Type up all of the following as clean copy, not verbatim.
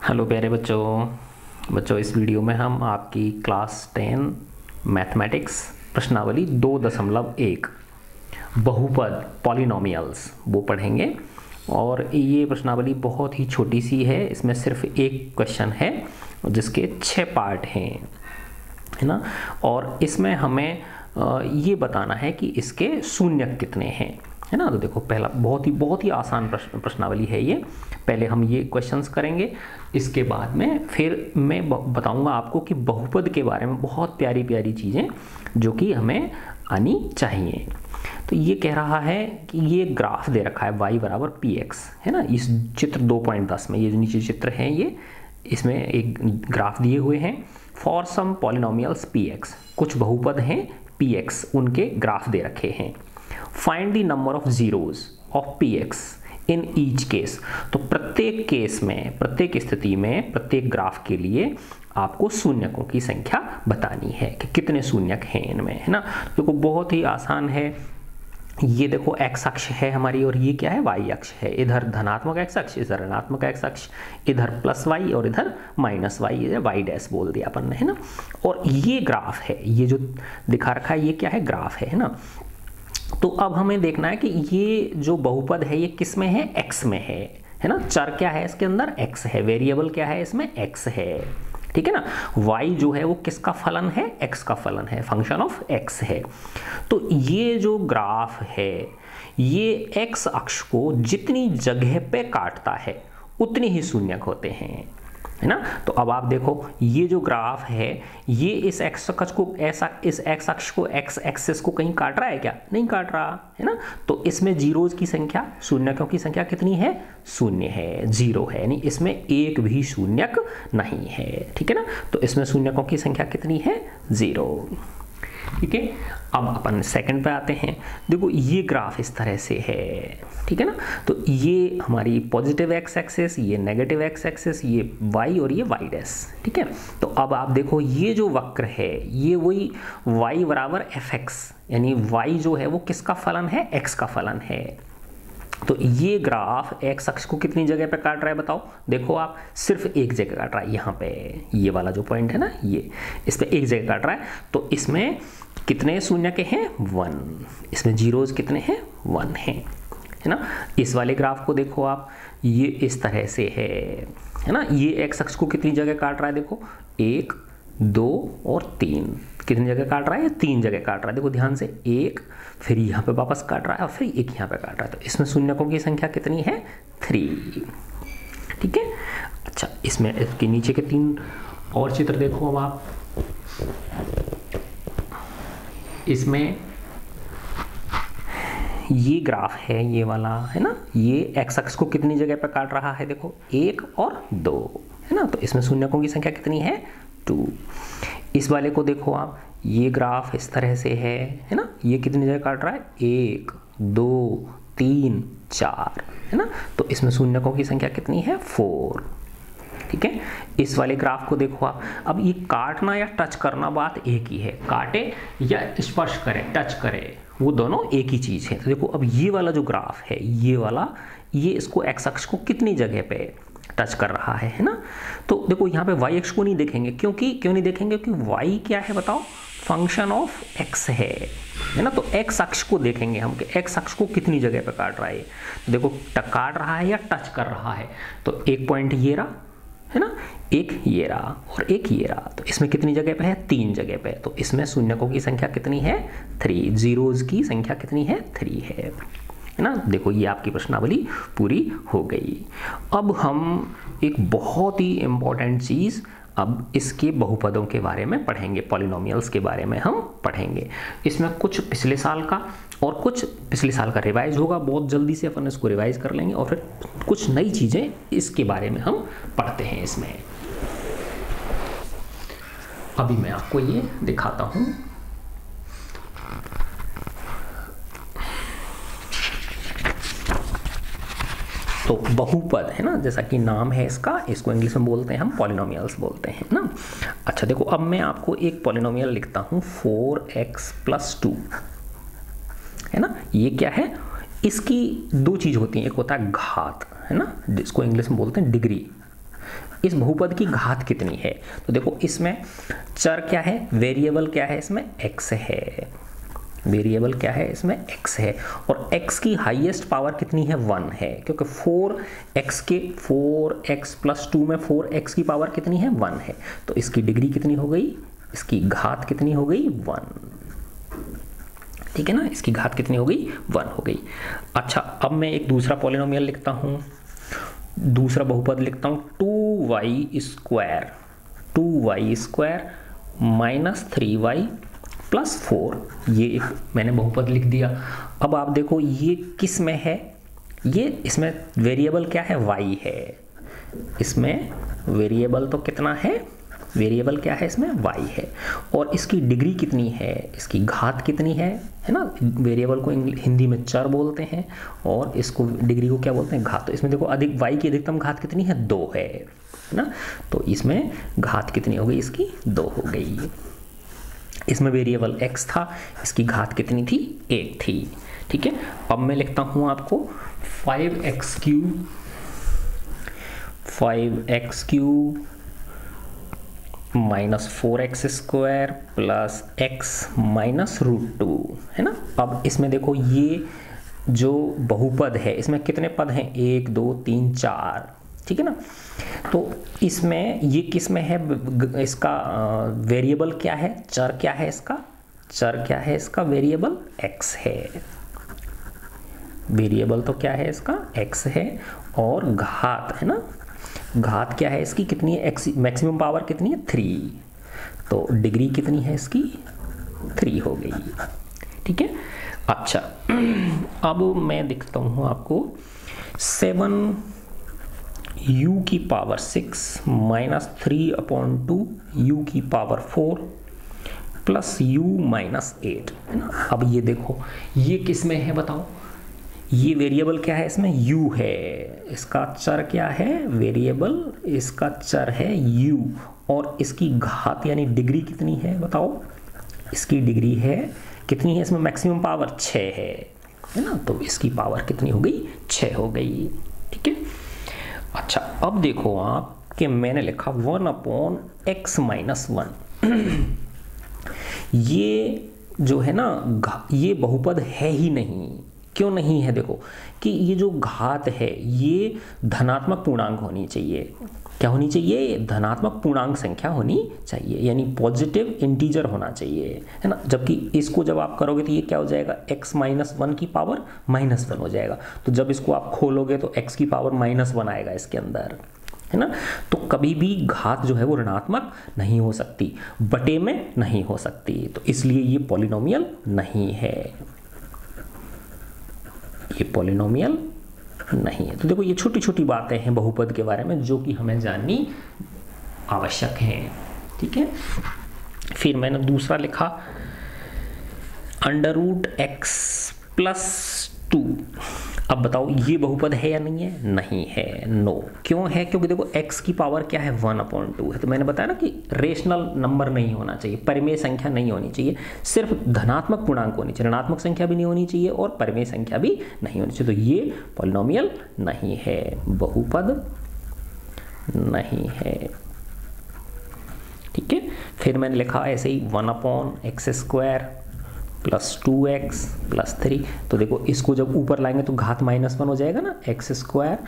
Hello प्यारे बच्चों इस वीडियो में हम आपकी क्लास 10 मैथमेटिक्स प्रश्नावली 2.1 बहुपद पॉलिनोमियल्स वो पढ़ेंगे। और ये प्रश्नावली बहुत ही छोटी सी है, इसमें सिर्फ एक क्वेश्चन है जिसके 6 पार्ट हैं, है ना। और इसमें हमें ये बताना है कि इसके शून्यक कितने हैं, है ना। तो देखो पहला बहुत ही आसान प्रश्नावली है ये। पहले हम ये क्वेश्चंस करेंगे, इसके बाद में फिर मैं बताऊंगा आपको कि बहुपद के बारे में बहुत प्यारी प्यारी चीज़ें जो कि हमें आनी चाहिए। तो ये कह रहा है कि ये ग्राफ दे रखा है y बराबर px, है ना। इस चित्र 2.10 में ये जो नीचे चित्र है ये, इसमें एक ग्राफ दिए हुए हैं फॉर सम पॉलिनोमियल्स px, कुछ बहुपद हैं px, उनके ग्राफ दे रखे हैं। Find the number of zeros of px in each case. तो प्रत्येक केस में, प्रत्येक स्थिति में, प्रत्येक ग्राफ के लिए आपको शून्यकों की संख्या बतानी है कि कितने शून्यक हैं इनमें, है ना। देखो बहुत ही आसान है। ये देखो x अक्ष है हमारी और ये क्या है y अक्ष है। इधर धनात्मक x अक्ष, इधर ऋणात्मक x अक्ष, इधर प्लस y और इधर माइनस y, y डैश बोल दिया अपन ने, है ना। और ये ग्राफ है, ये जो दिखा रखा है ये क्या है, ग्राफ है ना। तो अब हमें देखना है कि ये जो बहुपद है ये किस में है, x में है ना। चर क्या है इसके अंदर, x है। वेरिएबल क्या है इसमें, x है, ठीक है ना। y जो है वो किसका फलन है, x का फलन है, फंक्शन ऑफ x है। तो ये जो ग्राफ है ये x अक्ष को जितनी जगह पे काटता है उतनी ही शून्यक होते हैं, है ना। तो अब आप देखो ये जो ग्राफ है ये इस x अक्ष को ऐसा, इस x अक्ष को, x एक्सिस को कहीं काट रहा है क्या, नहीं काट रहा, है ना। तो इसमें जीरोज की संख्या, शून्यकों की संख्या कितनी है, शून्य है, जीरो है, यानी इसमें एक भी शून्यक नहीं है, ठीक है ना। तो इसमें शून्यकों की संख्या कितनी है, जीरो, ठीक है। अब अपन सेकंड पे आते हैं। देखो ये ग्राफ इस तरह से है, ठीक है ना। तो ये हमारी पॉजिटिव एक्स एक्सिस, ये नेगेटिव एक्स एक्सिस, ये y और ये y डैश, ठीक है। तो अब आप देखो ये जो वक्र है ये वही y बराबर fx, यानी y जो है वो किसका फलन है, x का फलन है। तो ये ग्राफ x अक्ष को कितनी जगह पे काट रहा है बताओ। देखो आप सिर्फ एक जगह काट रहा है, यहाँ पे ये वाला जो पॉइंट है ना, ये इस पे एक जगह काट रहा है। तो इसमें कितने शून्यक हैं, 1। इसमें जीरोज कितने हैं, 1 हैं, है ना। इस वाले ग्राफ को देखो आप, ये इस तरह से है ना। ये x अक्ष को कितनी जगह काट रहा है, देखो 1, 2 और 3, कितनी जगह काट रहा है, 3 जगह काट रहा है। देखो ध्यान से, 1, फिर यहाँ पे वापस काट रहा है और फिर 1 यहाँ पे काट रहा है। तो इसमें शून्यकों की संख्या कितनी है, 3, ठीक है। अच्छा, इसमें इसके नीचे के 3 और चित्र देखो अब आप। इसमें ये ग्राफ है, ये वाला, है ना। ये x अक्ष को कितनी जगह पे काट रहा है, देखो 1 और 2, है ना। तो इसमें शून्यकों की संख्या कितनी है, 2। इस वाले को देखो आप, ये ग्राफ इस तरह से है ना। ये कितनी जगह काट रहा है, 1, 2, 3, 4, है ना। तो इसमें शून्यकों की संख्या कितनी है, 4, ठीक है। इस वाले ग्राफ को देखो आप। अब ये काटना या टच करना बात एक ही है, काटे या स्पर्श करे, टच करे, वो दोनों एक ही चीज है। तो देखो अब ये वाला जो ग्राफ है ये वाला, ये इसको x अक्ष को कितनी जगह पे टच कर रहा है ना। तो देखो यहाँ पे y अक्ष को नहीं देखेंगे, क्यों नहीं देखेंगे, क्योंकि y क्या है बताओ, फंक्शन ऑफ x है ना। तो x अक्ष को देखेंगे हम कि x अक्ष को कितनी जगह पे काट रहा है। तो देखो काट रहा है या टच कर रहा है। तो एक पॉइंट ये रहा, है ना, एक ये रहा और एक ये रहा। तो इसमें कितनी जगह पे है, 3 जगह पे। तो इसमें शून्यकों की संख्या कितनी है, 3, जीरोज की संख्या कितनी है, 3 है ना। देखो ये आपकी प्रश्नावली पूरी हो गई। अब हम एक बहुत ही इंपॉर्टेंट चीज, अब इसके बहुपदों के बारे में पढ़ेंगे, पॉलिनोमियल्स के बारे में हम पढ़ेंगे। इसमें कुछ पिछले साल का और कुछ पिछले साल का रिवाइज होगा, बहुत जल्दी से अपन इसको रिवाइज कर लेंगे और फिर कुछ नई चीज़ें इसके बारे में हम पढ़ते हैं इसमें। अभी मैं आपको ये दिखाता हूँ। तो बहुपद है ना, जैसा कि नाम है इसका, इसको इंग्लिश में बोलते हैं हम पॉलिनोमियल्स बोलते हैं ना। अच्छा देखो, अब मैं आपको एक पॉलिनोमियल लिखता हूँ 4x + 2, है ना। ये क्या है, इसकी 2 चीज होती हैं, एक होता है घात, है ना, जिसको इंग्लिश में बोलते हैं डिग्री, इस बहुपद की घात कितनी है। तो देखो इसमें चर क्या है, वेरिएबल क्या है, इसमें x है, वेरिएबल क्या है इसमें x है, और x की हाईएस्ट पावर कितनी है 1 है, क्योंकि 4x प्लस 2 में 4x की पावर कितनी है 1 है, तो इसकी डिग्री कितनी हो गई, इसकी घात कितनी हो गई 1, ठीक है ना, इसकी घात कितनी हो गई 1 हो गई। अच्छा अब मैं एक दूसरा पॉलिनोमियल लिखता हूँ, दूसरा बहुपद लिखता हूँ 2y square minus 3y plus 4, ये एक मैंने बहुपद लिख दिया। अब आप देखो ये किस में है, ये इसमें वेरिएबल क्या है y है, इसमें वेरिएबल तो कितना है, वेरिएबल क्या है इसमें y है, और इसकी डिग्री कितनी है, इसकी घात कितनी है ना, वेरिएबल को हिंदी में चर बोलते हैं और इसको डिग्री को क्या बोलते हैं घात। तो इसमें देखो अधिक y की अधिकतम घात कितनी है 2 है ना, तो इसमें घात कितनी हो गई, इसकी 2 हो गई। इसमें वेरिएबल x था, इसकी घात कितनी थी 1 थी, ठीक है। अब मैं लिखता हूँ आपको 5x cube minus 4x square plus x minus √2 है ना। अब इसमें देखो ये जो बहुपद है इसमें कितने पद हैं, 1 2 3 4, ठीक है ना। तो इसमें ये किस में है, इसका वेरिएबल क्या है, चर क्या है, इसका चर क्या है, इसका वेरिएबल x है, वेरिएबल तो क्या है इसका x है, और घात है ना, घात क्या है इसकी कितनी है, x मैक्सिमम पावर कितनी है 3, तो डिग्री कितनी है इसकी 3 हो गई, ठीक है। अच्छा अब मैं दिखता हूँ आपको 7u की पावर 6 माइनस 3/2 u की पावर 4 प्लस u माइनस 8 है ना। अब ये देखो ये किस में है बताओ, ये वेरिएबल क्या है इसमें u है, इसका चर क्या है, वेरिएबल इसका चर है u, और इसकी घात यानी डिग्री कितनी है बताओ, इसकी डिग्री है कितनी है, इसमें मैक्सिमम पावर 6 है ना, तो इसकी पावर कितनी हो गई 6 हो गई, ठीक है। अच्छा अब देखो आप कि मैंने लिखा 1/x माइनस 1 ये जो है ना ये बहुपद है ही नहीं, क्यों नहीं है, देखो कि ये जो घात है ये धनात्मक पूर्णांक होनी चाहिए, क्या होनी चाहिए, धनात्मक पूर्णांक संख्या होनी चाहिए, यानी पॉजिटिव इंटीजर होना चाहिए है ना। जबकि इसको जब आप करोगे तो ये क्या हो जाएगा, x माइनस 1 की पावर -1 हो जाएगा, तो जब इसको आप खोलोगे तो x की पावर -1 आएगा इसके अंदर है ना। तो कभी भी घात जो है वो ऋणात्मक नहीं हो सकती, बटे में नहीं हो सकती, तो इसलिए ये पॉलिनोमियल नहीं है, ये पॉलिनोमियल नहीं है। तो देखो ये छोटी छोटी बातें हैं बहुपद के बारे में जो कि हमें जाननी आवश्यक है, ठीक है। फिर मैंने दूसरा लिखा √x प्लस 2, अब बताओ ये बहुपद है या नहीं है, नहीं है, नो। क्यों है, क्योंकि देखो x की पावर क्या है 1/2 है, तो मैंने बताया ना कि रेशनल नंबर नहीं होना चाहिए, परिमेय संख्या नहीं होनी चाहिए, सिर्फ धनात्मक पूर्णांक होनी चाहिए, ऋणात्मक संख्या भी नहीं होनी चाहिए और परिमेय संख्या भी नहीं होनी चाहिए, तो ये पॉलिनोमियल नहीं है, बहुपद नहीं है, ठीक है। फिर मैंने लिखा ऐसे ही 1/x square plus 2x plus 3, तो देखो इसको जब ऊपर लाएंगे तो घात -1 हो जाएगा ना, x square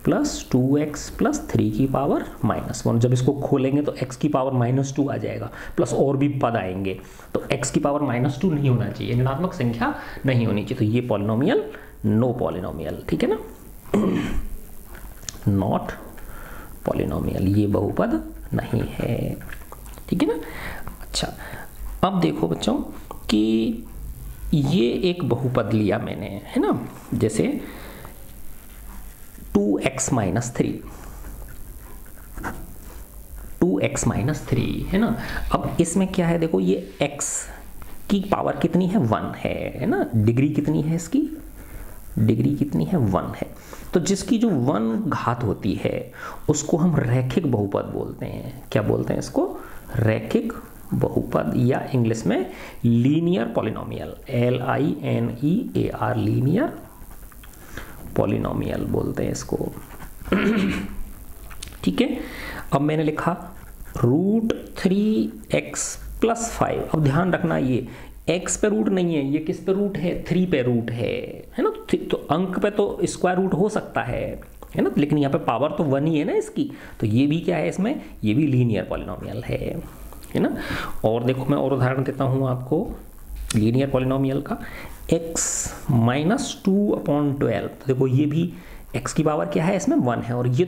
plus 2x plus 3 की पावर -1, जब इसको खोलेंगे तो x की पावर -2 आ जाएगा, प्लस और भी पद आएंगे, तो x की पावर -2 नहीं होना चाहिए, ऋणात्मक संख्या नहीं होनी चाहिए, तो ये पॉलिनोमियल नो पॉलिनोमियल, ठीक है ना, नॉट पॉलिनोमियल, ये बहुपद नहीं है, ठीक है ना। अच्छा अब देखो बच्चों कि ये एक बहुपद लिया मैंने है ना, जैसे 2x माइनस 3 है ना। अब इसमें क्या है, देखो ये x की पावर कितनी है 1 है ना, डिग्री कितनी है इसकी, डिग्री कितनी है 1 है, तो जिसकी जो 1 घात होती है उसको हम रैखिक बहुपद बोलते हैं, क्या बोलते हैं इसको, रैखिक बहुपद, या इंग्लिश में linear polynomial, LINEAR, linear polynomial बोलते हैं इसको, ठीक है। अब मैंने लिखा √3x + 5। अब ध्यान रखना ये x पे रूट नहीं है, ये किस पे रूट है, 3 पे रूट है ना। तो अंक पे तो स्क्वायर रूट हो सकता है ना, लेकिन यहाँ पे पावर तो 1 ही है ना इसकी, तो ये भी क्या है इसमें, ये भी लीनियर पॉलिनोमियल है ना। और देखो मैं और उदाहरण देता हूँ आपको लीनियर पॉलिनोमियल का, x - 2/12। तो देखो ये भी x की पावर क्या है इसमें 1 है, और ये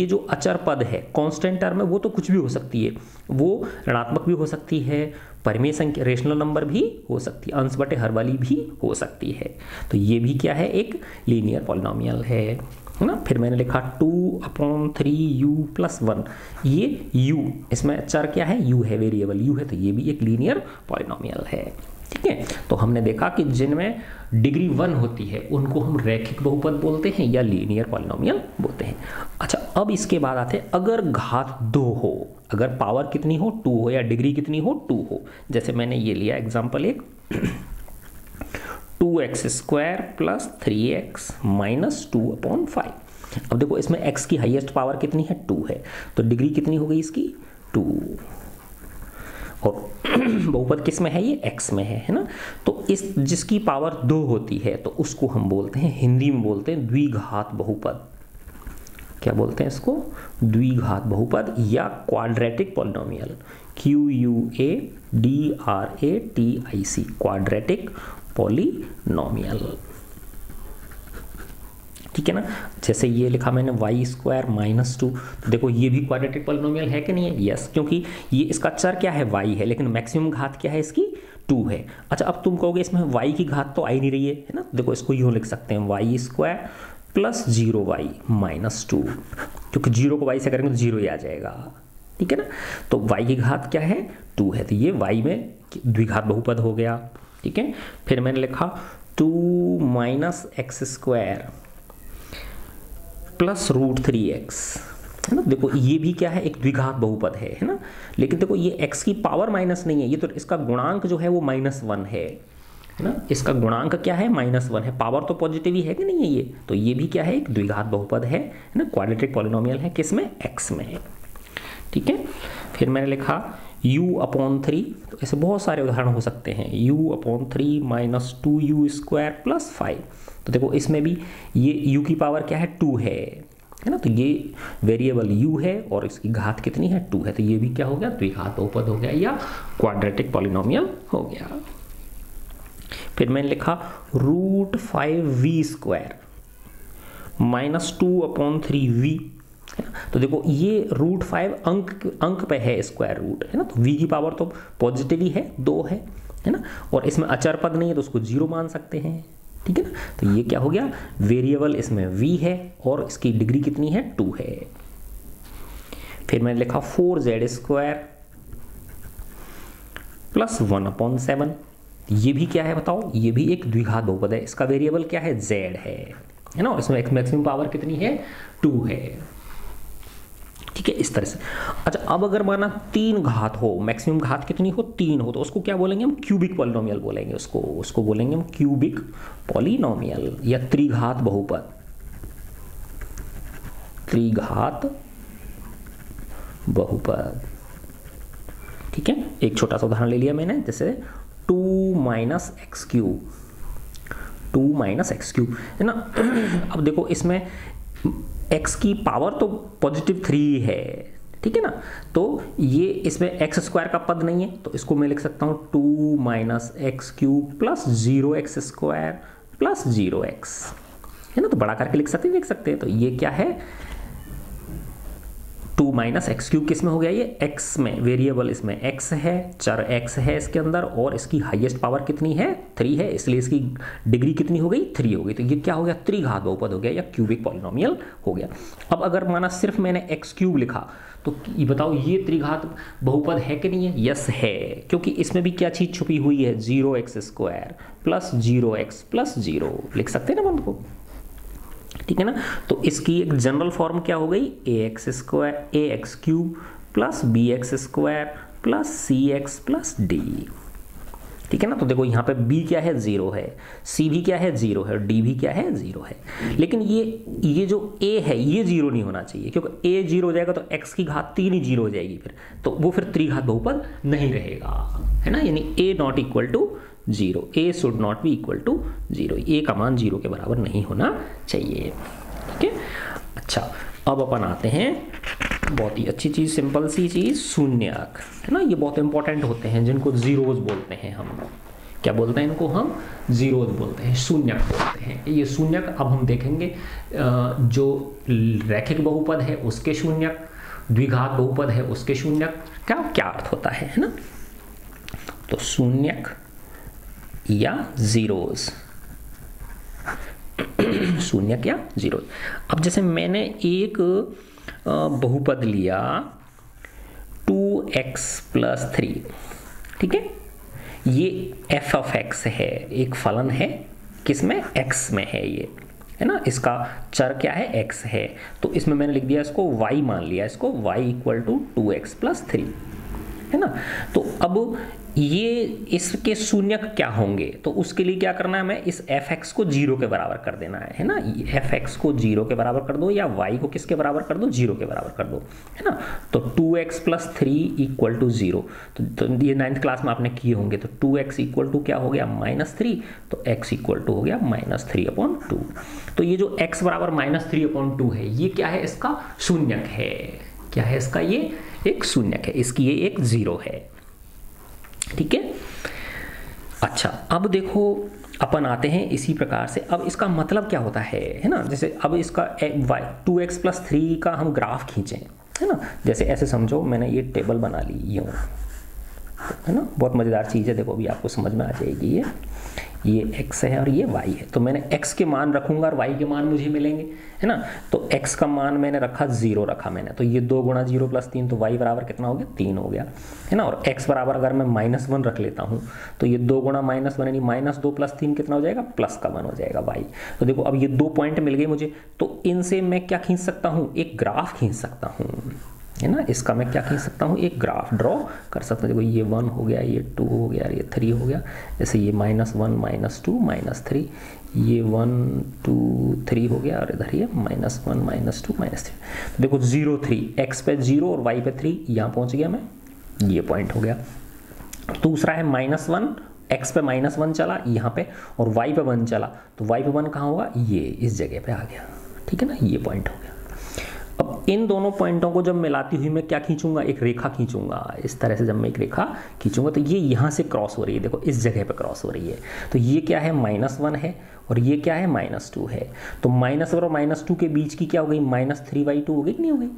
जो अचर पद है कांस्टेंट टर्म है वो तो कुछ भी हो सकती है, वो ऋणात्मक भी हो सकती है, परिमेय संख्या रेशनल नंबर भी हो सकती है, अंश बटे हर वाली भी हो सकती है। तो ये भी क्या है, एक लीनियर पॉलिनोमियल है ना। फिर मैंने लिखा 2/3u + 1। ये u इसमें चर क्या है, u है, वेरिएबल u है, तो ये भी एक लीनियर पॉलिनोमियल है। ठीक है, तो हमने देखा कि जिनमें डिग्री 1 होती है उनको हम रैखिक बहुपद बोलते हैं या लीनियर पॉलिनोमियल बोलते हैं। अच्छा, अब इसके बाद आते हैं अगर घात 2 हो, अगर पावर कितनी हो, 2 हो, या डिग्री कितनी हो, 2 हो। जैसे मैंने ये लिया एग्जांपल एक 2x² + 3x - 2/5। अब देखो इसमें x की हाईएस्ट पावर कितनी है, 2 है, तो डिग्री कितनी हो गई इसकी, 2। और बहुपद किस में है, ये x में है ना। तो इस जिसकी पावर 2 होती है तो उसको हम बोलते हैं, हिंदी में बोलते हैं द्विघात बहुपद। क्या बोलते हैं इसको, द्विघात बहुपद या quadratic polynomial, QUADRATIC, quadratic polynomial. ठीक है ना। जैसे ये लिखा मैंने y² - 2, तो देखो ये भी क्वाड्रेटिक पॉलिनोमियल है कि नहीं है, यस, क्योंकि ये इसका चर क्या है, y है, लेकिन मैक्सिमम घात क्या है इसकी, 2 है। अच्छा, अब तुम कहोगे इसमें y की घात तो आ ही नहीं रही है ना। देखो इसको यूँ लिख सकते हैं y² + 0y - 2, क्योंकि 0 को y से करेंगे तो 0 ही आ जाएगा। ठीक है ना, तो y की घात क्या है, 2 है, तो ये y में द्विघात बहुपद हो गया। ठीक है, फिर मैंने लिखा 2 - x² + √3x, है ना। देखो ये भी क्या है, एक द्विघात बहुपद है ना, लेकिन देखो ये x की पावर माइनस नहीं है, ये तो इसका गुणांक जो है वो -1 है ना। इसका गुणांक क्या है, -1 है, पावर तो पॉजिटिव ही है कि नहीं है ये, तो ये भी क्या है, एक द्विघात बहुपद है ना, क्वाड्रेटिक पॉलिनोमियल है, किसमें, x में। ठीक है, फिर मैंने लिखा u/3, तो ऐसे बहुत सारे उदाहरण हो सकते हैं, u/3 - 2u² + 5। तो देखो इसमें भी ये u की पावर क्या है, 2 है ना, तो ये वेरिएबल u है और इसकी घात कितनी है, 2 है, तो ये भी क्या हो गया, द्विघात बहुपद हो गया या क्वाड्रेटिक पॉलिनोमियल हो गया। फिर मैंने लिखा √5v² - 2/3v, है ना। तो देखो ये √5 अंक पे है, स्क्वायर रूट है ना, तो v की पावर तो पॉजिटिव ही है, 2 है ना, और इसमें अचर पद नहीं है तो उसको 0 मान सकते हैं। ठीक है ना, तो ये क्या हो गया, वेरिएबल इसमें v है और इसकी डिग्री कितनी है, 2 है। फिर मैंने लिखा 4z² + 1/7। ये भी क्या है बताओ, ये भी एक द्विघात बहुपद है, इसका वेरिएबल क्या है, z है ना, और इसमें एक मैक्सिमम पावर कितनी है, 2 है। ठीक है, इस तरह से। अच्छा, अब अगर माना 3 घात हो, मैक्सिमम घात कितनी हो, 3 हो, तो उसको क्या बोलेंगे हम, क्यूबिक पॉलिनोमियल बोलेंगे उसको बोलेंगे हम क्यूबिक पॉलिनोमियल या त्रिघात बहुपद, त्रिघात बहुपद। ठीक है, एक छोटा सा उदाहरण ले लिया मैंने, जैसे 2 - x³ है ना। अब देखो इसमें x की पावर तो पॉजिटिव 3 है, ठीक है ना, तो ये इसमें x² का पद नहीं है, तो इसको मैं लिख सकता हूँ 2 - x³ + 0x² + 0x, है ना, तो बड़ा करके लिख सकते हैं। तो ये क्या है, 2 - x³ किस में हो गया, ये x में, वेरिएबल इसमें x है, चर x है इसके अंदर, और इसकी हाईएस्ट पावर कितनी है, 3 है, इसलिए इसकी डिग्री कितनी हो गई, 3 हो गई। तो ये क्या हो गया, त्रिघात बहुपद हो गया या क्यूबिक पॉलिनोमियल हो गया। अब अगर माना सिर्फ मैंने x³ लिखा, तो ये बताओ ये त्रिघात बहुपद है कि नहीं है, यस है, क्योंकि इसमें भी क्या चीज छुपी हुई है, 0x² + 0x + 0 लिख सकते हैं ना बंद को। ठीक है ना, तो इसकी एक जनरल फॉर्म क्या हो गई, ax³ + bx² + cx + d, ठीक है ना। तो देखो यहाँ पे b क्या है 0 है, c भी क्या है 0 है, d भी क्या है 0 है। लेकिन ये जो a है ये 0 नहीं होना चाहिए, क्योंकि a 0 हो जाएगा तो x की घात 3 ही 0 हो जाएगी फिर, तो वो फिर त्रिघात बहुपद नहीं रहेगा, है ना। यानी a not equal to 0, a should not be equal to 0, a का मान 0 के बराबर नहीं होना चाहिए, ठीक है। अच्छा, अब अपन आते हैं बहुत ही अच्छी चीज़, सिंपल सी चीज़, शून्यक, है ना। ये बहुत इंपॉर्टेंट होते हैं, जिनको जीरोज बोलते हैं हम। क्या बोलते हैं इनको हम? जीरोज बोलते हैं, शून्यक बोलते हैं। ये शून्यक अब हम देखेंगे, जो रैखिक बहुपद है उसके शून्यक, द्विघात बहुपद है उसके शून्यक का क्या अर्थ होता है ना। तो शून्यक या जीरोज, शून्यक या जीरो। अब जैसे मैंने एक बहुपद लिया 2x + 3, ठीक है। ये f ऑफ x है, एक फलन है, किसमें? x में है ये, है ना। इसका चर क्या है? x है। तो इसमें मैंने लिख दिया इसको y मान लिया, इसको y = 2x + 3, है ना। तो अब ये इसके शून्यक क्या होंगे? तो उसके लिए क्या करना है, मैं इस fx को 0 के बराबर कर देना है ना। fx को 0 के बराबर कर दो, या y को किसके बराबर कर दो? 0 के बराबर कर दो, है ना। तो 2x + 3 = 0। तो ये 9th क्लास में आपने किए होंगे। तो 2x = क्या हो गया? -3। तो x = हो गया -3/2। तो ये जो x बराबर -3/2 है, ये क्या है? इसका शून्यक है। क्या है इसका? ये एक शून्यक है, इसकी ये एक 0 है, ठीक है। अच्छा, अब देखो अपन आते हैं इसी प्रकार से। अब इसका मतलब क्या होता है ना। जैसे अब इसका 2x + 3 का हम ग्राफ खींचें, है ना। जैसे ऐसे समझो, मैंने ये टेबल बना ली यूँ, है ना। बहुत मज़ेदार चीज़ है, देखो अभी आपको समझ में आ जाएगी। ये x है और ये y है। तो मैंने x के मान रखूंगा और y के मान मुझे मिलेंगे, है ना। तो x का मान मैंने रखा 0 रखा मैंने, तो ये 2 × 0 + 3, तो y बराबर कितना हो गया? 3 हो गया, है ना। और x बराबर अगर मैं -1 रख लेता हूँ, तो ये 2 × -1 यानी -2 + 3 कितना हो जाएगा? +1 हो जाएगा y। तो देखो अब ये 2 पॉइंट मिल गए मुझे, तो इनसे मैं क्या खींच सकता हूँ? एक ग्राफ खींच सकता हूँ, है ना। इसका मैं क्या खींच सकता हूँ? एक ग्राफ ड्रॉ कर सकता हूँ। देखो ये 1 हो गया, ये 2 हो गया, ये 3 हो गया। जैसे ये -1 -2 -3, ये 1 2 3 हो गया, और इधर ये -1 -2 -3। तो देखो 0 3, x पे 0 और y पे 3, यहाँ पहुँच गया मैं, ये पॉइंट हो गया। दूसरा है -1, x पे -1 चला यहाँ पे, और y पे 1 चला, तो y पे 1 कहाँ होगा? ये इस जगह पे आ गया, ठीक है ना। ये पॉइंट हो गया। अब इन दोनों पॉइंटों को जब मिलाती हुई मैं क्या खींचूंगा? एक रेखा खींचूंगा। इस तरह से जब मैं एक रेखा खींचूंगा, तो ये यहाँ से क्रॉस हो रही है, देखो इस जगह पे क्रॉस हो रही है। तो ये क्या है? -1 है, और ये क्या है? -2 है। तो -1 और -2 के बीच की क्या हो गई? -3/2 हो गई कि नहीं हो गई?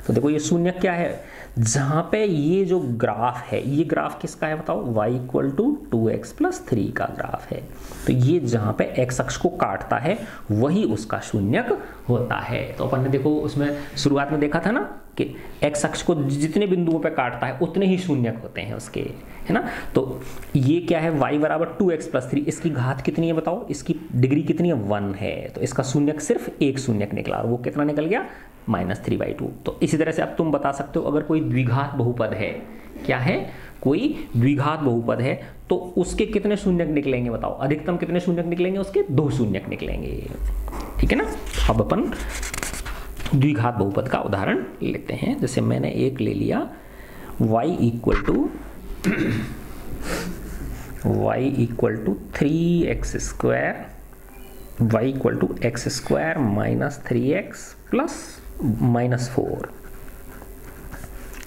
तो देखो ये शून्य क्या है? जहाँ पे ये जो ग्राफ है, ये ग्राफ किसका है बताओ? y = 2x + 3 का ग्राफ है। तो ये जहाँ पे x अक्ष को काटता है वही उसका शून्यक होता है। तो अपन ने देखो उसमें शुरुआत में देखा था ना कि x अक्ष को जितने बिंदुओं पे काटता है उतने ही शून्यक होते हैं उसके, है ना। तो ये क्या है? y = 2x + 3, इसकी घात कितनी है बताओ? इसकी डिग्री कितनी है? 1 है। तो इसका शून्यक सिर्फ एक शून्यक निकला, और वो कितना निकल गया? -3/2। तो इसी तरह से अब तुम बता सकते हो, अगर कोई द्विघात बहुपद है, क्या है? कोई द्विघात बहुपद है, तो उसके कितने शून्यक निकलेंगे बताओ? अधिकतम कितने शून्यक निकलेंगे? उसके 2 शून्यक निकलेंगे, ठीक है ना। अब अपन द्विघात बहुपद का उदाहरण लेते हैं। जैसे मैंने एक ले लिया y = 3x², y = x² - 3x + -4,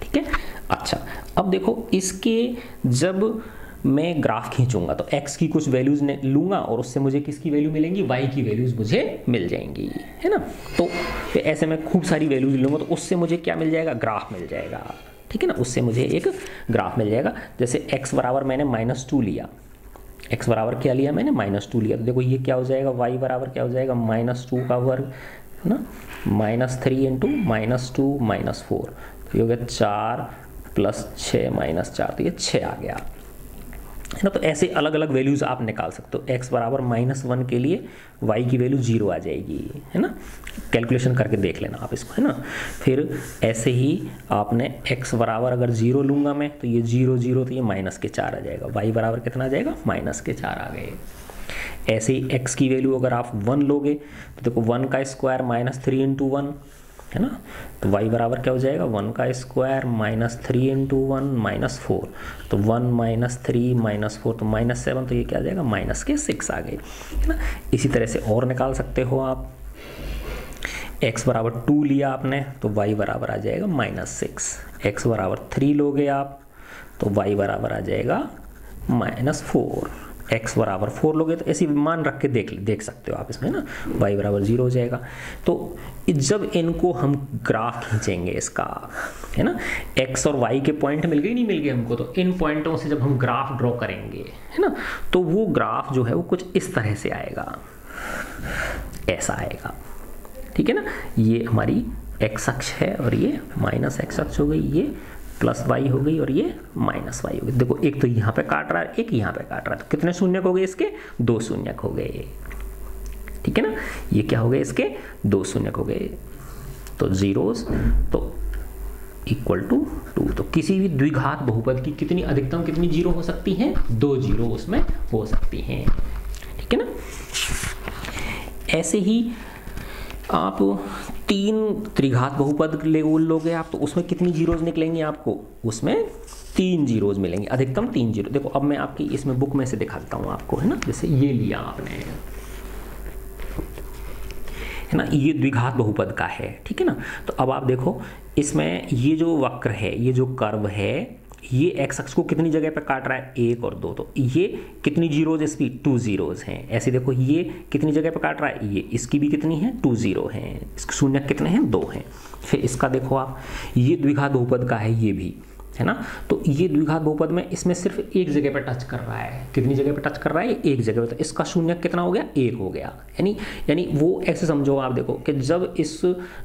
ठीक है। अच्छा, अब देखो इसके जब मैं ग्राफ खींचूंगा तो x की कुछ वैल्यूज लूंगा, और उससे मुझे किसकी वैल्यू मिलेंगी? y की वैल्यूज मुझे मिल जाएंगी, है ना। तो ऐसे मैं खूब सारी वैल्यूज लूंगा, तो उससे मुझे क्या मिल जाएगा? ग्राफ मिल जाएगा, ठीक है ना। उससे मुझे एक ग्राफ मिल जाएगा। जैसे x बराबर मैंने -2 लिया, x बराबर क्या लिया मैंने? -2 लिया। तो देखो ये क्या हो जाएगा? y बराबर क्या हो जाएगा? -2 का वर्ग, है ना, -3 × -2 -4, तो ये हो गया 4 + 6 - 4, तो ये 6 आ गया, है ना। तो ऐसे अलग अलग वैल्यूज़ आप निकाल सकते हो। x बराबर -1 के लिए y की वैल्यू 0 आ जाएगी, है ना। कैलकुलेशन करके देख लेना आप इसको, है ना। फिर ऐसे ही आपने x बराबर अगर 0 लूँगा मैं तो ये 0 0 तो ये -4 आ जाएगा। y बराबर कितना आ जाएगा, -4 आ गए। ऐसे ही x की वैल्यू अगर आप 1 लोगे तो देखो 1 का स्क्वायर -3 × 1, है ना। तो y बराबर क्या हो जाएगा, 1 का स्क्वायर -3 × 1 -4, तो 1 -3 -4 तो -7, तो ये क्या आ जाएगा, -6 आ गए, है ना। इसी तरह से और निकाल सकते हो आप। x बराबर 2 लिया आपने तो y बराबर आ जाएगा -6। x बराबर 3 लोगे आप तो y बराबर आ जाएगा -4। x बराबर 4 लोगे तो ऐसी मान रख के देख सकते हो आप इसमें ना, y बराबर 0 हो जाएगा। तो जब इनको हम ग्राफ खींचेंगे इसका, है ना, x और y के पॉइंट मिल गए नहीं मिल गए हमको, तो इन पॉइंटों से जब हम ग्राफ ड्रॉ करेंगे, है ना, तो वो ग्राफ जो है वो कुछ इस तरह से आएगा, ऐसा आएगा, ठीक है ना। ये हमारी x अक्ष है और ये -x अक्ष हो गई, ये +y हो गई और ये -y हो गई। देखो एक तो यहाँ पे काट रहा है, एक यहाँ पे काट रहा है, तो कितने शून्यक हो गए इसके, 2 शून्यक हो गए, ठीक है ना। ये क्या हो गए इसके, 2 शून्यक हो गए, तो जीरोस तो =2। तो किसी भी द्विघात बहुपद की कितनी अधिकतम कितनी जीरो हो सकती हैं, 2 जीरो उसमें हो सकती हैं, ठीक है ना। ऐसे ही आप 3 त्रिघात बहुपद लोगे आप, तो उसमें कितनी जीरोज निकलेंगी आपको, उसमें 3 जीरोज मिलेंगे, अधिकतम 3 जीरो। देखो अब मैं आपकी इसमें बुक में से दिखाता हूँ आपको, है ना। जैसे ये लिया आपने, है ना, ये द्विघात बहुपद का है, ठीक है ना। तो अब आप देखो इसमें ये जो वक्र है, ये जो कर्व है, ये एक्स अक्ष को कितनी जगह पे काट रहा है, 1 और 2, तो ये कितनी जीरोज, इसकी 2 जीरोज हैं। ऐसे देखो ये कितनी जगह पे काट रहा है, ये इसकी भी कितनी है, 2 जीरो हैं, इसके शून्य कितने हैं, 2 हैं। फिर इसका देखो आप, ये द्विघात बहुपद का है, ये भी, है ना। तो ये द्विघात बहुपद में इसमें सिर्फ एक जगह पे टच कर रहा है, कितनी जगह पे टच कर रहा है, एक जगह पे, तो इसका शून्य कितना हो गया, 1 हो गया। यानी वो ऐसे समझो आप, देखो कि जब इस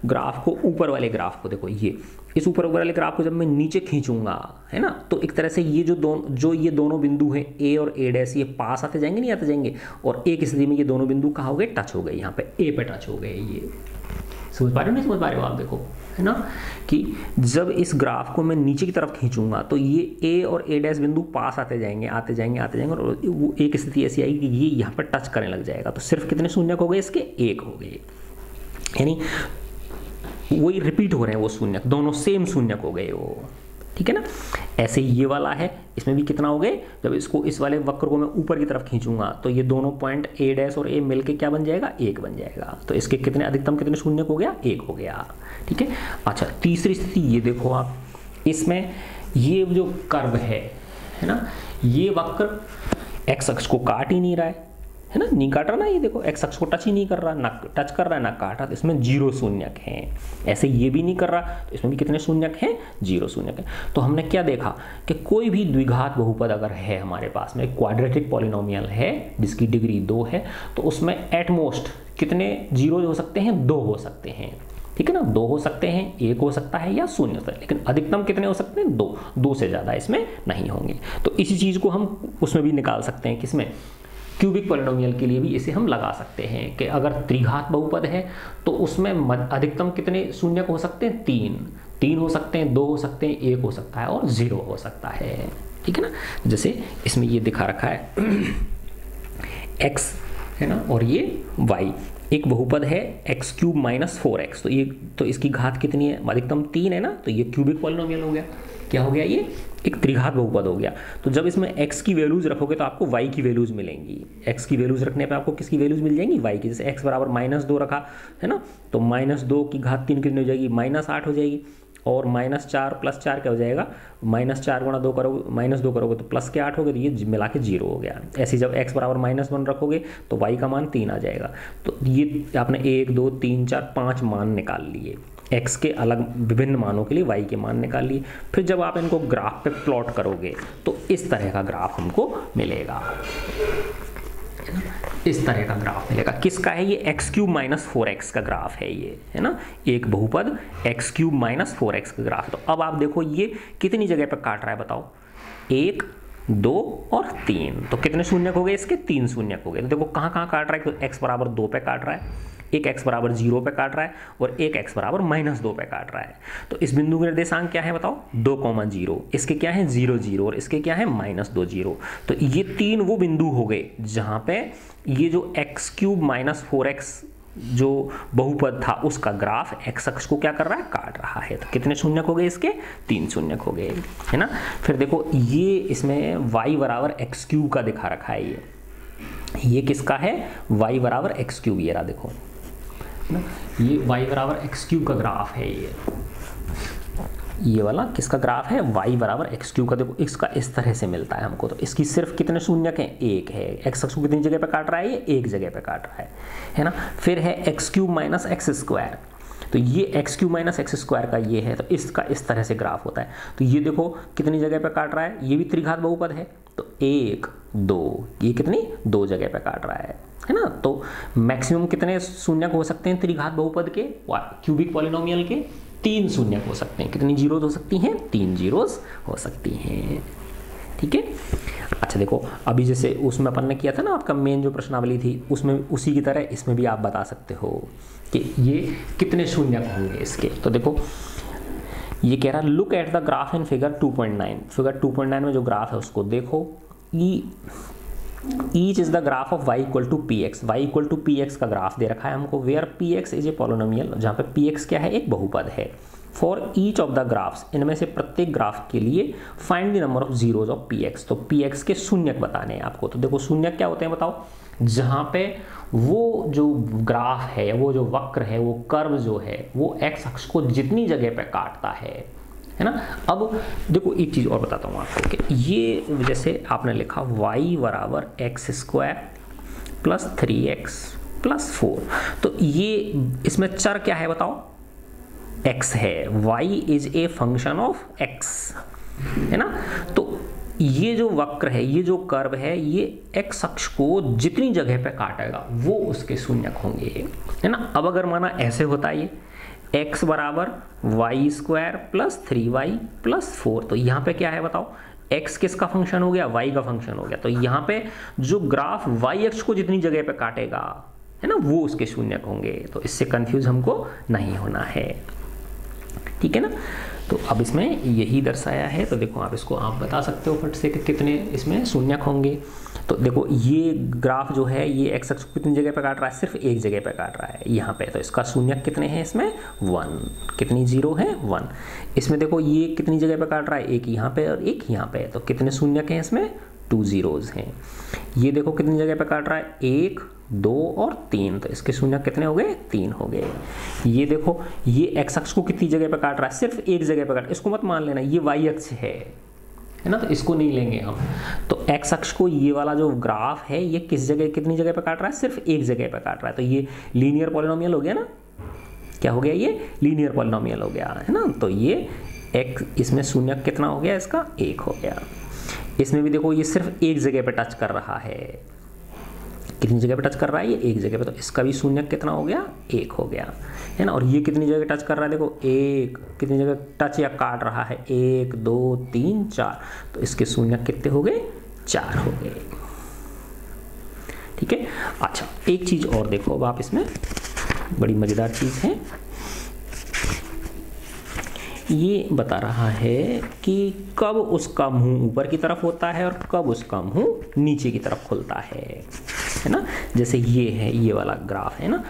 ग्राफ को, ऊपर वाले ग्राफ को देखो, ये इस ऊपर वाले ग्राफ को जब मैं नीचे खींचूंगा, है ना, तो एक तरह से ये ये दोनों बिंदु हैं ए और a', ये पास आते जाएंगे, नहीं आते जाएंगे, और एक स्थिति में ये दोनों बिंदु कहाँ हो गए, टच हो गए, यहाँ पे ए पे टच हो गए। ये समझ पा रहे हो, नहीं समझ पा रहे हो आप, देखो, है ना, कि जब इस ग्राफ को मैं नीचे की तरफ खींचूंगा तो ये ए और a' बिंदु पास आते जाएंगे, आते जाएंगे, आते जाएंगे, और वो एक स्थिति ऐसी आएगी कि ये यहाँ पर टच करने लग जाएगा। तो सिर्फ कितने शून्यक हो गए इसके, 1 हो गए, यानी वही रिपीट हो रहे हैं वो शून्यक, दोनों सेम शून्यक हो गए वो, ठीक है ना। ऐसे ही ये वाला है, इसमें भी कितना हो गए, जब इसको इस वाले वक्र को मैं ऊपर की तरफ खींचूंगा तो ये दोनों पॉइंट a' और a मिलके क्या बन जाएगा, 1 बन जाएगा। तो इसके कितने अधिकतम कितने शून्यक हो गया, 1 हो गया, ठीक है। अच्छा तीसरी स्थिति ये देखो आप, इसमें ये जो कर्व है ना, ये वक्र एक्स अक्ष को काट ही नहीं रहा है ना, नहीं काट रहा ना, ये देखो एक्स अक्ष को टच ही नहीं कर रहा, ना टच कर रहा है ना काट रहा, तो इसमें 0 शून्यक हैं। ऐसे ये भी नहीं कर रहा, तो इसमें भी कितने शून्यक हैं, 0 शून्यक है। तो हमने क्या देखा कि कोई भी द्विघात बहुपद अगर है हमारे पास में, क्वाड्रेटिक पॉलिनोमियल है जिसकी डिग्री 2 है, तो उसमें एट मोस्ट कितने जीरो हो सकते हैं, 2 हो सकते हैं, ठीक है ना। 2 हो सकते हैं, 1 हो सकता है या 0 हो सकता है, लेकिन अधिकतम कितने हो सकते हैं, 2 से ज़्यादा इसमें नहीं होंगे। तो इसी चीज़ को हम उसमें भी निकाल सकते हैं, किसमें, क्यूबिक पॉलिनोमियल के लिए भी इसे हम लगा सकते हैं कि अगर त्रिघात बहुपद है तो उसमें अधिकतम कितने शून्यक हो सकते हैं, 3 हो सकते हैं, 2 हो सकते हैं, 1 हो सकता है और 0 हो सकता है, ठीक है ना। जैसे इसमें ये दिखा रखा है x है ना, और ये y, एक बहुपद है x³ - 4x, तो इसकी घात कितनी है, अधिकतम 3 है ना, तो ये क्यूबिक पॉलिनोमियल हो गया। क्या हो गया, ये एक त्रिघात बहुपद हो गया। तो जब इसमें x की वैल्यूज रखोगे तो आपको y की वैल्यूज मिलेंगी। x की वैल्यूज रखने पे आपको किसकी वैल्यूज मिल जाएंगी, y की। जैसे x बराबर -2 रखा है ना, तो -2 की घात 3 कितनी हो जाएगी, -8 हो जाएगी, और -4 + 4 क्या हो जाएगा, -4 × 2 करोगे, -2 करोगे तो प्लस के 8 हो गए, तो ये मिला के 0 हो गया। ऐसे जब x बराबर -1 रखोगे तो y का मान 3 आ जाएगा। तो ये आपने 1 2 3 4 5 मान निकाल लिए, x के अलग विभिन्न मानों के लिए y के मान निकाल लिए। फिर जब आप इनको ग्राफ पे प्लॉट करोगे तो इस तरह का ग्राफ हमको मिलेगा, इस तरह का ग्राफ मिलेगा। किसका है ये, x³ - 4x का ग्राफ है ये, है ना, एक बहुपद x³ - 4x का ग्राफ। तो अब आप देखो ये कितनी जगह पे काट रहा है, बताओ, 1 2 और 3। तो कितने शून्य हो गए इसके? 3 शून्य हो गए। तो देखो कहाँ कहाँ काट रहा है, तो x बराबर 2 पे काट रहा है, एक x बराबर 0 पे काट रहा है और एक x बराबर -2 पे काट रहा है। तो इस बिंदु के निर्देशांक क्या है बताओ? 2,0। इसके क्या है? 0 0 और इसके क्या है? -2 0। तो ये 3 वो बिंदु हो गए जहाँ पे ये जो x³ - 4x जो बहुपद था उसका ग्राफ x अक्ष को क्या कर रहा है? काट रहा है। तो कितने शून्य हो गए इसके? 3 शून्य हो गए, है ना। फिर देखो ये इसमें y बराबर x³ का दिखा रखा है। ये किसका है? y बराबर x³। ये रहा देखो ना, ये y बराबर x³ का ग्राफ है। ये वाला किसका ग्राफ है? y बराबर x³ का। देखो इसका इस तरह से मिलता है हमको। तो इसकी सिर्फ कितने शून्यक हैं? 1 है। x अक्ष को कितनी जगह पे काट रहा है? ये एक जगह पे काट रहा है ना। फिर है x³ - x²। तो ये x³ - x² का ये है। तो इसका इस तरह से ग्राफ होता है। तो ये देखो कितनी जगह पे काट रहा है? ये भी त्रिघात बहुपद है। तो 1 2, ये कितनी? 2 जगह पे काट रहा है ना। तो मैक्सिमम कितने शून्यक हो सकते हैं त्रिघात बहुपद के? क्यूबिक पॉलिनोमियल के 3 शून्यक हो सकते हैं। कितनी जीरोस हो सकती हैं? 3 जीरोस हो सकती हैं। ठीक है। अच्छा देखो अभी जैसे उसमें अपन ने किया था ना, आपका मेन जो प्रश्नावली थी उसमें, उसी की तरह इसमें भी आप बता सकते हो कि ये कितने शून्यक होंगे इसके। तो देखो ये कह रहा है look at the graph in figure 2.9। Figure 2.9 में जो ग्राफ है उसको देखो। Each is the graph of y equal to P X. Y equal to P X का ग्राफ दे रखा है हमको, where P X is a polynomial, जहाँ पे पी एक्स क्या है? एक बहुपद है। For each of the graphs, इनमें से प्रत्येक ग्राफ के लिए find the number of zeros of P x. तो पी एक्स के शून्यक बताने हैं आपको। तो देखो शून्यक क्या होते हैं बताओ? जहाँ पे वो जो ग्राफ है, वो जो वक्र है, वो कर्व जो है, वो एक्स अक्ष को जितनी जगह पे काटता है ना। अब देखो एक चीज़ और बताता हूँ आपको कि ये जैसे आपने लिखा y बराबर x² + 3x + 4। तो ये इसमें चर क्या है बताओ? x है। y is a function of x, है ना। तो ये जो वक्र है, ये जो कर्व है, ये x अक्ष को जितनी जगह पे काटेगा वो उसके शून्यक होंगे, है ना। अब अगर माना ऐसे होता है ये x बराबर y² + 3y + 4। तो यहाँ पे क्या है बताओ? x किसका फंक्शन हो गया? y का फंक्शन हो गया। तो यहाँ पे जो ग्राफ y अक्ष को जितनी जगह पे काटेगा, है ना, वो उसके शून्यक होंगे। तो इससे कंफ्यूज हमको नहीं होना है, ठीक है ना। तो अब इसमें यही दर्शाया है। तो देखो आप इसको आप बता सकते हो फट से कि कितने इसमें शून्यक होंगे। तो देखो ये ग्राफ जो है ये एक्स अक्ष को कितनी जगह पे काट रहा है? सिर्फ एक जगह पे काट रहा है, यहाँ पे। तो इसका शून्यक कितने हैं इसमें? 1। कितनी जीरो है? 1। इसमें देखो ये कितनी जगह पे काट रहा है? एक यहाँ पे और एक यहाँ पे। तो कितने शून्यक हैं इसमें? 2 जीरोज हैं। ये देखो कितनी जगह पे काट रहा है? 1 2 और 3। तो इसके शून्यक कितने हो गए? 3 हो गए। ये देखो ये एक्स अक्ष को कितनी जगह पे काट रहा है? सिर्फ एक जगह पे काट। इसको मत मान लेना ये वाई अक्ष है ना, तो इसको नहीं लेंगे हम। तो एक्स अक्ष को ये वाला जो ग्राफ है ये किस जगह कितनी जगह पे काट रहा है? सिर्फ एक जगह पे काट रहा है। तो ये लीनियर पॉलिनोमियल हो गया ना। क्या हो गया? ये लीनियर पॉलिनोमियल हो गया, है ना। तो ये एक्स, इसमें शून्यक कितना हो गया? इसका 1 हो गया। इसमें भी देखो ये सिर्फ एक जगह पे टच कर रहा है। कितनी जगह पे टच कर रहा है? ये एक जगह पे। तो इसका भी शून्यक कितना हो गया? 1 हो गया, है ना। और ये कितनी जगह टच कर रहा है? देखो 1 कितनी जगह टच या काट रहा है? 1 2 3 4। तो इसके शून्यक कितने हो गए? 4 हो गए, ठीक है। अच्छा एक चीज और देखो अब आप इसमें, बड़ी मजेदार चीज है। ये बता रहा है कि कब उसका मुंह ऊपर की तरफ होता है और कब उसका मुंह नीचे की तरफ खुलता है ना। जैसे ये है, ये वाला ग्राफ है ना।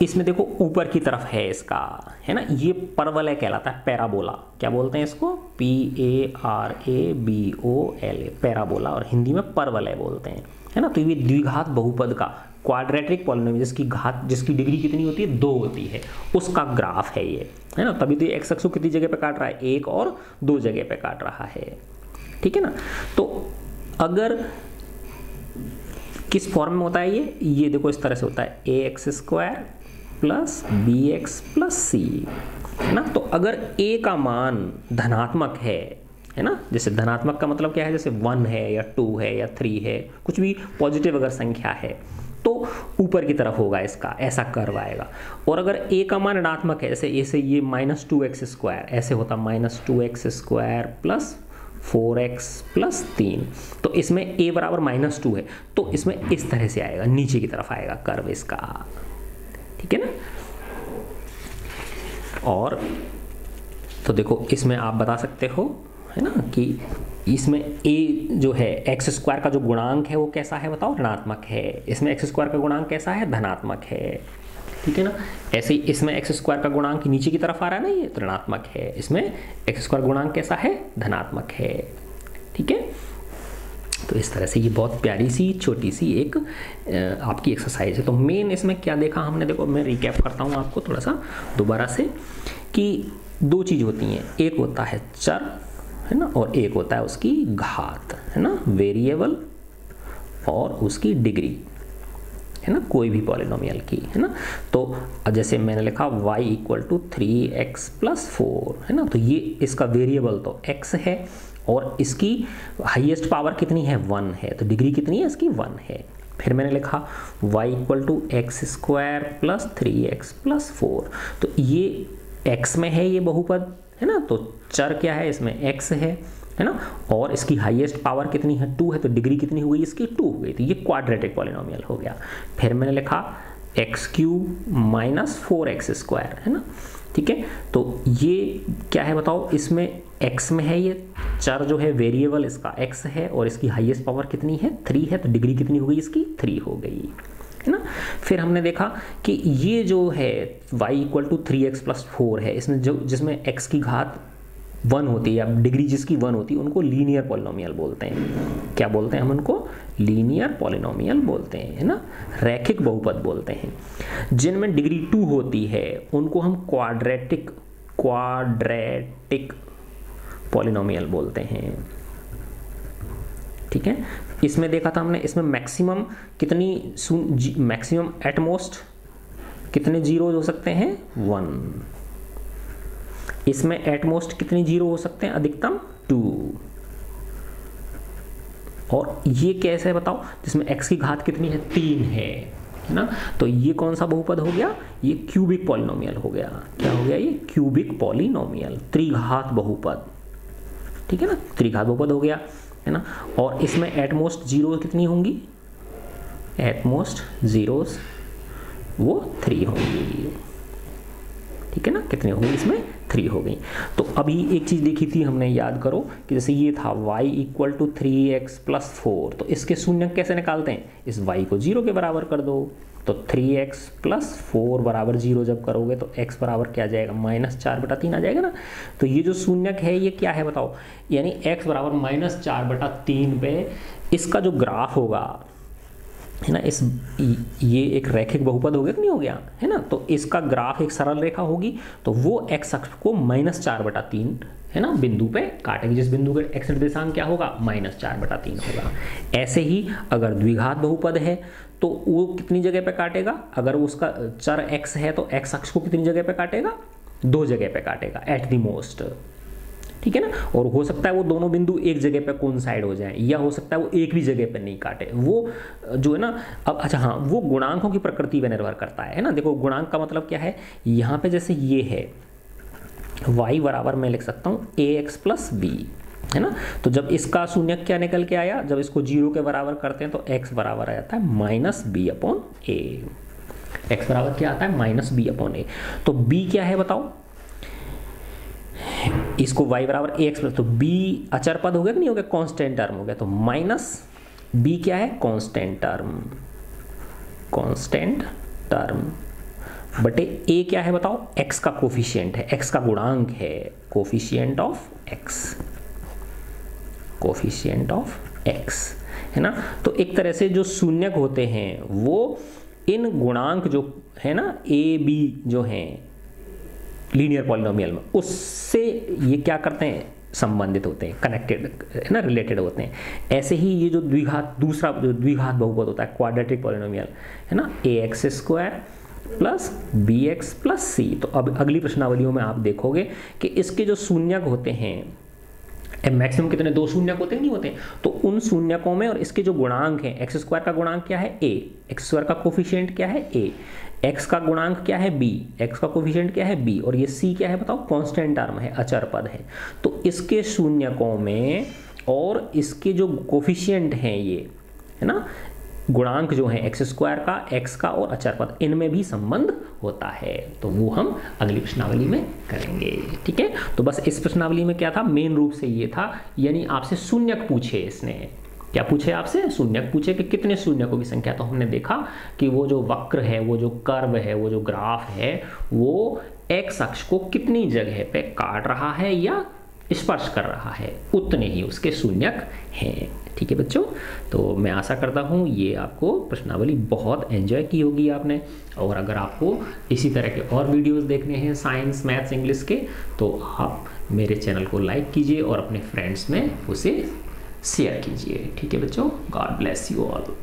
इसमें देखो ऊपर की तरफ है इसका, है ना। ये परवलय कहलाता है, पैराबोला। क्या बोलते हैं इसको? PARABOLA, parabola. और हिंदी में परवलय बोलते हैं, है ना। तो ये द्विघात बहुपद का क्वाड्रेटिक पॉलिनोमियल जिसकी घात, जिसकी डिग्री कितनी होती है? 2 होती है, उसका ग्राफ है ये, है ना। तभी तो ये एक्स अक्ष को कितनी जगह पे काट रहा है? 1 और 2 जगह पे काट रहा है, ठीक है ना। तो अगर किस फॉर्म में होता है ये देखो इस तरह से होता है ax² + bx + c, है ना। तो अगर a का मान धनात्मक है ना, जैसे धनात्मक का मतलब क्या है? जैसे 1 है या 2 है या 3 है, कुछ भी पॉजिटिव अगर संख्या है तो ऊपर की तरफ होगा इसका, ऐसा कर्व आएगा। और अगर a का मान ऋणात्मक है, जैसे ये -2x², ऐसे होता -2x² + 4x प्लस 3। तो इसमें a बराबर -2 है, तो इसमें इस तरह से आएगा, नीचे की तरफ आएगा कर्व इसका, ठीक है ना। और तो देखो इसमें आप बता सकते हो, है ना, कि इसमें a जो है एक्स स्क्वायर का जो गुणांक है वो कैसा है बताओ, ऋणात्मक है। इसमें एक्स स्क्वायर का गुणांक कैसा है, धनात्मक है, ठीक है ना। ऐसे ही इसमें एक्स स्क्वायर का गुणांक नीचे की तरफ आ रहा है ना, ये तो ऋणात्मक है। इसमें एक्स स्क्वायर गुणांक कैसा है, धनात्मक है, ठीक है। तो इस तरह से ये बहुत प्यारी सी छोटी सी एक आपकी एक्सरसाइज है। तो मेन इसमें क्या देखा हमने, देखो मैं रिकैप करता हूँ आपको थोड़ा सा दोबारा से, कि दो चीज़ होती हैं, एक होता है चर, है ना, और एक होता है उसकी घात, है ना, वेरिएबल और उसकी डिग्री, है ना, कोई भी पॉलिनोमियल की, है ना। तो जैसे मैंने लिखा y = 3x + 4, है ना, तो ये इसका वेरिएबल तो x है और इसकी हाईएस्ट पावर कितनी है, 1 है, तो डिग्री कितनी है इसकी, 1 है। फिर मैंने लिखा y = x² + 3x + 4, तो ये x में है ये बहुपद, है ना, तो चर क्या है इसमें, x है ना, और इसकी हाईएस्ट पावर कितनी है, 2 है, तो डिग्री कितनी हो गई इसकी, 2 हो गई, तो ये क्वाड्रेटिक पॉलिनोमियल हो गया। फिर मैंने लिखा x³ - 4x², है ना, ठीक है। तो ये क्या है बताओ, इसमें x में है, ये चर जो है वेरिएबल इसका x है और इसकी हाईएस्ट पावर कितनी है, 3 है, तो डिग्री कितनी हो गई इसकी, 3 हो गई, है ना। फिर हमने देखा कि ये जो है y = 3x + 4 है, इसमें जो जिसमें x की घात 1 होती है, अब डिग्री जिसकी 1 होती है उनको लीनियर पॉलिनोमियल बोलते हैं। क्या बोलते हैं हम उनको, लीनियर पॉलिनोमियल बोलते हैं, है ना, रैखिक बहुपद बोलते हैं। जिनमें डिग्री 2 होती है उनको हम क्वाड्रेटिक पॉलिनोमियल बोलते हैं, ठीक है। इसमें देखा था हमने, इसमें मैक्सिमम कितनी, मैक्सिमम एटमोस्ट कितने जीरोज हो सकते हैं, 1। इसमें एटमोस्ट कितनी जीरो हो सकते हैं, अधिकतम 2। और ये कैसे है बताओ, जिसमें x की घात कितनी है, 3 है ना। तो ये कौन सा बहुपद हो गया, ये क्यूबिक पॉलिनोमियल हो गया। क्या हो गया ये, क्यूबिक पॉलिनोमियल, त्रिघात बहुपद, ठीक है ना, त्रिघात बहुपद हो गया, है ना। और इसमें एटमोस्ट जीरो कितनी होंगी, एटमोस्ट जीरोस वो 3 होंगी, ठीक है ना, कितनी हो गई इसमें, 3 हो गई। तो अभी एक चीज़ देखी थी हमने, याद करो कि जैसे ये था y = 3x + 4, तो इसके शून्य कैसे निकालते हैं, इस y को 0 के बराबर कर दो, तो 3x + 4 = 0 जब करोगे तो x बराबर क्या आ जाएगा, -4/3 आ जाएगा ना। तो ये जो शून्यक है ये क्या है बताओ, यानी x बराबर -4/3 पे इसका जो ग्राफ होगा, है ना, ये एक रैखिक बहुपद हो गया कि नहीं हो गया, है ना। तो इसका ग्राफ एक सरल रेखा होगी, तो वो x अक्ष को -4/3, है ना, बिंदु पे काटेगी, जिस बिंदु का x निर्देशांक क्या होगा, -4/3 होगा। ऐसे ही अगर द्विघात बहुपद है तो वो कितनी जगह पे काटेगा, अगर उसका चर x है तो x अक्ष को कितनी जगह पे काटेगा, 2 जगह पे काटेगा एट द मोस्ट, ठीक है ना। और हो सकता है वो दोनों बिंदु एक जगह पे कोइंसाइड हो जाए, या हो सकता है वो एक भी जगह पे नहीं काटे, वो जो है ना। अब अच्छा हाँ, वो गुणांकों की प्रकृति पे निर्भर करता है ना। देखो गुणांक का मतलब क्या है, यहाँ पे जैसे ये है y बराबर मैं लिख सकता हूँ ax + b, है ना। तो जब इसका शून्य क्या निकल के आया, जब इसको 0 के बराबर करते हैं तो x बराबर आ जाता है -b/a। x बराबर क्या आता है, -b/a। तो b क्या है बताओ, इसको y बराबर ax, तो b अचर पद हो गया कि नहीं हो गया, कांस्टेंट टर्म हो गया, तो -b क्या है, कांस्टेंट टर्म बटे a क्या है बताओ, x का कोफिशिएंट है, x का गुणांक है, कोफिशिएंट ऑफ x, है ना। तो एक तरह से जो शून्यक होते हैं वो इन गुणांक जो है ना a b जो हैं लीनियर पॉलिनोमियल में, उससे ये क्या करते हैं, संबंधित होते हैं, कनेक्टेड, है ना, रिलेटेड होते हैं। ऐसे ही ये जो दूसरा जो द्विघात बहुपद होता है, क्वाड्रेटिक पॉलिनोमियल, है ना, ax² + bx + c। तो अब अगली प्रश्नावलियों में आप देखोगे कि इसके जो शून्यक होते हैं, मैक्सिमम कितने, 2 शून्यक होते हैं नहीं होते, तो उन शून्यकों में और इसके जो गुणांक हैं, x² का गुणांक क्या है, a, x² का कोफिशिएंट क्या है, a, x का गुणांक क्या है b, x का कोफिशिएंट क्या है b, और ये c क्या है बताओ, कांस्टेंट टर्म है, अचर पद है। तो इसके शून्यकों में और इसके जो कोफिशिएंट हैं ये है ना, गुणांक जो है एक्स स्क्वायर का, एक्स का और अचर पद, इनमें भी संबंध होता है। तो वो हम अगली प्रश्नावली में करेंगे। ठीक है, तो बस इस प्रश्नावली में क्या था, मेन रूप से ये था, यानी आपसे शून्यक पूछे, इसने क्या पूछे आपसे, शून्यक पूछे कि कितने शून्यकों की संख्या। तो हमने देखा कि वो जो वक्र है, वो जो कर्व है, वो जो ग्राफ है, वो एक्स अक्ष को कितनी जगह पे काट रहा है या स्पर्श कर रहा है, उतने ही उसके शून्यक हैं। ठीक है बच्चों, तो मैं आशा करता हूँ ये आपको प्रश्नावली बहुत एंजॉय की होगी आपने। और अगर आपको इसी तरह के और वीडियोस देखने हैं साइंस, मैथ्स, इंग्लिश के, तो आप मेरे चैनल को लाइक कीजिए और अपने फ्रेंड्स में उसे शेयर कीजिए। ठीक है बच्चों, गॉड ब्लेस यू ऑल।